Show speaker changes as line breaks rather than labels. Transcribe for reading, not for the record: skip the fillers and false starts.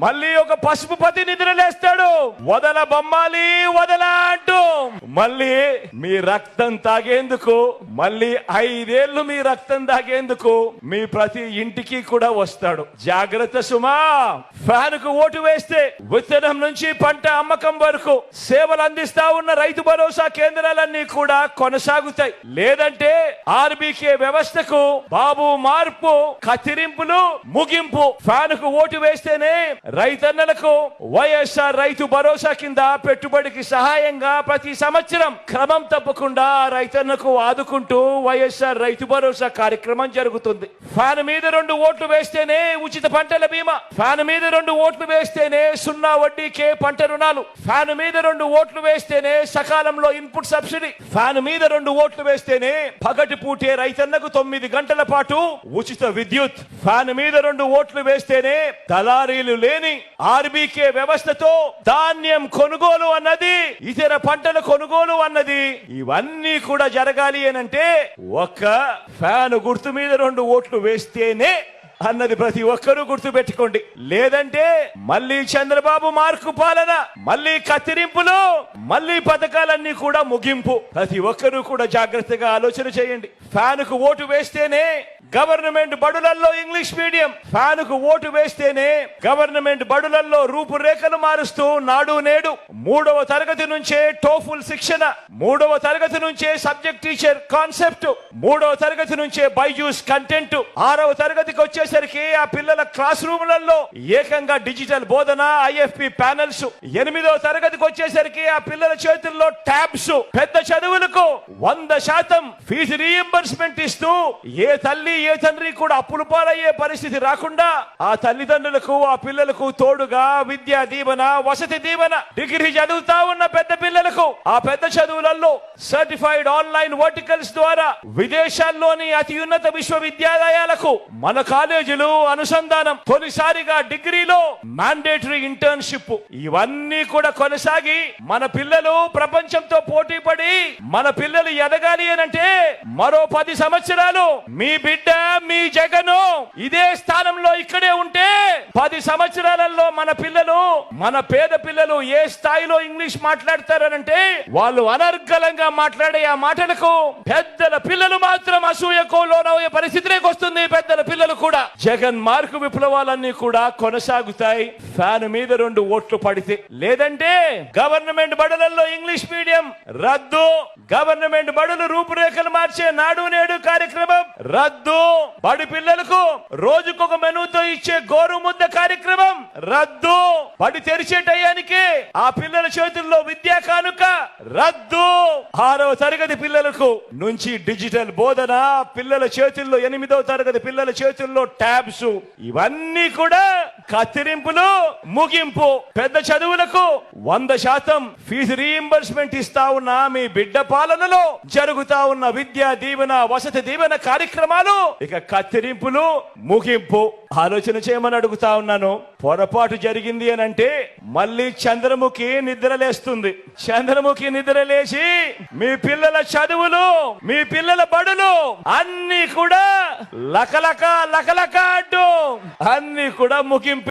మళ్ళీ ఒక పసుపు పతి నిద్రలేస్తాడు, వదల బొమ్మాలి వదల అంటూ. మళ్ళీ మీ రక్తం తాగేందుకు, మళ్ళీ 5 ఏళ్లు మీ రక్తం తాగేందుకు మీ ప్రతి ఇంటికి కూడా వస్తాడు. జాగ్రత్త సుమా. ఫ్యాన్ కు ఓటు వేస్తే విత్తనం నుంచి పంట అమ్మకం వరకు సేవలు అందిస్తా ఉన్న రైతు భరోసా కేంద్రాలన్నీ కూడా కొనసాగుతాయి. లేదంటే ఆర్బీకే వ్యవస్థకు బాబు మార్పు, కత్తిరింపులు, ముగింపు. ఫ్యాన్ కు ఓటు వేస్తేనే రైతన్నలకు వైఎస్ఆర్ రైతు భరోసా కింద పెట్టుబడికి సహాయంగా ప్రతి సంవత్సరం క్రమం తప్పకుండా రైతన్నకు ఆదుకుంటూ వైఎస్ఆర్ రైతు భరోసా కార్యక్రమం జరుగుతుంది. ఫ్యాన్ మీద 2 ఓట్లు వేస్తేనే ఉచిత పంటల బీమా, ఫ్యాన్ మీద 2 ఓట్లు వేస్తేనే 0 వడ్డీకే పంట రుణాలు, ఫ్యాన్ మీద 2 ఓట్లు వేస్తేనే సకాలంలో ఇన్పుట్ సబ్సిడీ, ఫ్యాన్ మీద 2 ఓట్లు వేస్తేనే పగటి పూటే రైతన్నకు 9 గంటల పాటు ఉచిత విద్యుత్, ఫ్యాన్ మీద 2 ఓట్లు వేస్తేనే దళారీలు లేని ఆర్బీకే వ్యవస్థతో ధాన్యం కొనుగోలు అన్నది, ఇతర పంటల కొనుగోలు అన్నది, ఇవన్నీ కూడా జరగాలి అనంటే ఒక్క ఫ్యాన్ గుర్తు మీద 2 ఓట్లు వేస్తేనే అన్నది ప్రతి ఒక్కరూ గుర్తు పెట్టుకోండి. లేదంటే మళ్ళీ చంద్రబాబు మార్కు పాలన, మళ్ళీ కత్తిరింపులు, మళ్ళీ పథకాలన్నీ కూడా ముగింపు. ప్రతి ఒక్కరూ కూడా జాగ్రత్తగా ఆలోచన చేయండి. ఫ్యాన్ కు ఓటు వేస్తేనే గవర్నమెంట్ బడులల్లో ఇంగ్లీష్ మీడియం, ఫ్యాన్ కు ఓటు వేస్తేనే గవర్నమెంట్ బడులల్లో రూపురేఖలు మారుస్తూ నాడు నేడు 3వ తరగతి నుంచే టోఫుల్ శిక్షణ, 3వ తరగతి నుంచే సబ్జెక్ట్ టీచర్ కాన్సెప్ట్, 3వ తరగతి నుంచే బైజూస్ కంటెంట్, 6వ తరగతికి వచ్చేసరికి ఆ పిల్లల క్లాస్ రూములలో ఏకంగా డిజిటల్ బోధన, ఐఎఫ్పి ప్యానెల్స్, 8వ తరగతికి వచ్చేసరికి ఆ పిల్లల చేతుల్లో ట్యాబ్స్. పెద్ద చదువులకు 100% ఫీజు రీయింబర్స్మెంట్ ఇస్తూ ఏ తల్లి ఏ తండ్రి కూడా అప్పులు పాలయ్యే పరిస్థితి రాకుండా ఆ తల్లిదండ్రులకు ఆ పిల్లలకు తోడుగా విద్యా దీవెన, వసతి దీవెన, డిగ్రీ చదువుతా ఉన్న పెద్ద పిల్లలకు ఆ పెద్ద చదువులలో సర్టిఫైడ్ ఆన్లైన్ వర్టికల్స్ ద్వారా విదేశాల్లోని అతి ఉన్నత విశ్వవిద్యాలయాలకు మన కాలేజీలు అనుసంధానం, తొలిసారిగా డిగ్రీలో మ్యాండేటరీ ఇంటర్న్షిప్, ఇవన్నీ కూడా కొనసాగి మన పిల్లలు ప్రపంచంతో పోటీ పడి మన పిల్లలు ఎదగాలి అనంటే మరో 10 సంవత్సరాలు మీ బిడ్డ, మీ జగను ఇదే స్థానంలో ఇక్కడే ఉంటే 10 సంవత్సరాలలో మన పిల్లలు, మన పేద పిల్లలు ఏ స్థాయిలో ఇంగ్లీష్ మాట్లాడతారనంటే వాళ్ళు అనర్గళంగా మాట్లాడే ఆ మాటలకు పెద్దల పిల్లలు మాత్రం అసూయకు లోనయ్యే పరిస్థితిలోకి వస్తుంది. పెద్దల పిల్లలు కూడా. జగన్ మార్కు విప్లవాలన్నీ కూడా కొనసాగుతాయి ఫ్యాన్ మీద 2 ఓట్లు పడితే. లేదంటే గవర్నమెంట్ బడులలో ఇంగ్లీష్ మీడియం రద్దు, గవర్నమెంట్ బడులు రూపురేఖలు మార్చే నాడు నేడు కార్యక్రమం రద్దు, బడి పిల్లలకు రోజుకొక మెనూతో ఇచ్చే గోరు ముద్ద కార్యక్రమం రద్దు, బడి తెరిచే టయానికి ఆ పిల్లల చేతుల్లో విద్యా కానుక రద్దు, 6వ తరగతి పిల్లలకు నుంచి డిజిటల్ బోధన, పిల్లల చేతుల్లో 8వ తరగతి పిల్లల చేతుల్లో ట్యాబ్స్, ఇవన్నీ కూడా కత్తిరింపులు, ముగింపు. పెద్ద చదువులకు 100% ఫీజు రీయింబర్స్మెంట్ ఇస్తా ఉన్న మీ బిడ్డ పాలనలో జరుగుతా ఉన్న విద్యా దీవెన, వసతి దీవెన కార్యక్రమాలు ఇక కత్తిరింపులు, ముగింపు. ఆలోచన చేయమని అడుగుతా ఉన్నాను. పొరపాటు జరిగింది అని అంటే మళ్ళీ చంద్రముఖి నిద్రలేస్తుంది. చంద్రముఖి నిద్రలేసి మీ పిల్లల చదువులు, మీ పిల్లల బడులు అన్ని కూడా లకలక లకలక అంటూ అన్ని కూడా ముగింపు.